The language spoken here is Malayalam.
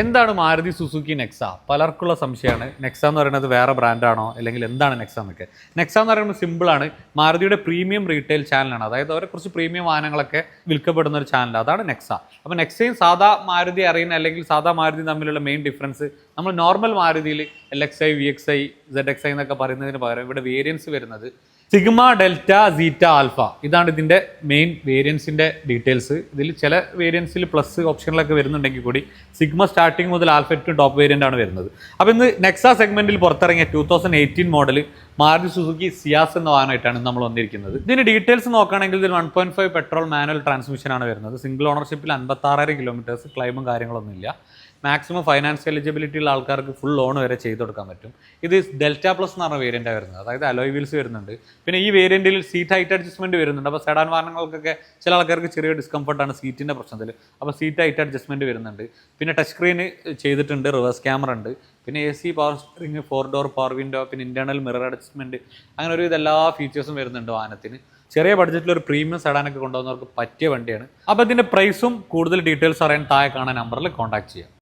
എന്താണ് മാരുതി സുസുക്കി നെക്സ? പലർക്കുള്ള സംശയമാണ്. നെക്സ എന്ന് പറയുന്നത് വേറെ ബ്രാൻഡാണോ അല്ലെങ്കിൽ എന്താണ് നെക്സ എന്നൊക്കെ. നെക്സ എന്ന് പറയുന്നത് സിമ്പിളാണ്. മാരുതിയുടെ പ്രീമിയം റീറ്റെയിൽ ചാനലാണ്. അതായത് അവരെ കുറച്ച് പ്രീമിയം വാഹനങ്ങളൊക്കെ വിൽക്കപ്പെടുന്ന ഒരു ചാനൽ, അതാണ് നെക്സ. അപ്പോൾ നെക്സയും സാധാ മാരുതി അറിയുന്ന അല്ലെങ്കിൽ സാധാ മാരുതി തമ്മിലുള്ള മെയിൻ ഡിഫറൻസ്, നമ്മൾ നോർമൽ മാരുതിയിൽ LXi, VXi, ZXi എന്നൊക്കെ പറയുന്നതിന് പകരം ഇവിടെ വേരിയൻസ് വരുന്നത് സിഗ്മ, ഡെൽറ്റ, സീറ്റ, ആൽഫ. ഇതാണ് ഇതിൻ്റെ മെയിൻ വേരിയൻസിൻ്റെ ഡീറ്റെയിൽസ്. ഇതിൽ ചില വേരിയൻസിൽ പ്ലസ് ഓപ്ഷനിലൊക്കെ വരുന്നുണ്ടെങ്കിൽ കൂടി സിഗ്മ സ്റ്റാർട്ടിങ് മുതൽ ആൽഫ ഏറ്റവും ടോപ്പ് വേരിയൻ്റ് ആണ് വരുന്നത്. അപ്പോൾ ഇന്ന് നെക്സ സെഗ്മെൻറ്റിൽ പുറത്തിറങ്ങിയ 2018 മോഡൽ മാരുതി സുസുക്കി സിയാസ് എന്ന വാഹനമായിട്ടാണ് നമ്മൾ വന്നിരിക്കുന്നത്. ഇതിന് ഡീറ്റെയിൽസ് നോക്കുകയാണെങ്കിൽ ഇതിൽ 1.5 പെട്രോൾ മാനുവൽ ട്രാൻസ്മിഷനാണ് വരുന്നത്. സിംഗിൾ ഓണർഷിപ്പിൽ 56,000 കിലോമീറ്റേഴ്സ്, ക്ലൈമും കാര്യങ്ങളൊന്നുമില്ല. മാക്സിമം ഫൈനാൻസ് എലിജിബിലിറ്റി ഉള്ള ആൾക്കാർക്ക് ഫുൾ ലോൺ വരെ ചെയ്ത് കൊടുക്കാൻ പറ്റും. ഇത് ഡെൽറ്റ പ്ലസ് എന്ന് പറഞ്ഞ വേരിയൻ്റാണ് വരുന്നത്. അതായത് അലോയ് വീൽസ് വരുന്നുണ്ട്. പിന്നെ ഈ വേരിയൻറ്റിൽ സീറ്റ് ഹൈറ്റ് അഡ്ജസ്റ്റ്മെൻറ്റ് വരുന്നുണ്ട്. അപ്പോൾ സെഡാൻ വാഹനങ്ങൾക്കൊക്കെ ചില ആൾക്കാർക്ക് ചെറിയ ഡിസ്കംഫർട്ടാണ് സീറ്റിൻ്റെ പ്രശ്നത്തിൽ. അപ്പോൾ സീറ്റ് ഹൈറ്റ് അഡ്ജസ്റ്റ്മെൻറ്റ് വരുന്നുണ്ട്. പിന്നെ ടച്ച് സ്ക്രീൻ ചെയ്തിട്ടുണ്ട്, റിവേഴ്സ് ക്യാമറ ഉണ്ട്. പിന്നെ AC, power steering, 4 door power window, പിന്നെ ഇൻറ്റേർണൽ മിറർ അഡ്ജസ്റ്റ്മെൻറ്റ്, അങ്ങനെ ഒരു ഇതെല്ലാ ഫീച്ചേഴ്സും വരുന്നുണ്ട് വാഹനത്തിന്. ചെറിയ ബഡ്ജറ്റിൽ ഒരു പ്രീമിയം സെഡാനൊക്കെ കൊണ്ടുവന്നവർക്ക് പറ്റിയ വണ്ടിയാണ്. അപ്പോൾ ഇതിൻ്റെ പ്രൈസും കൂടുതൽ ഡീറ്റെയിൽസ് അറിയാൻ താഴെ കാണാൻ നമ്പറിൽ കോൺടാക്ട് ചെയ്യാം.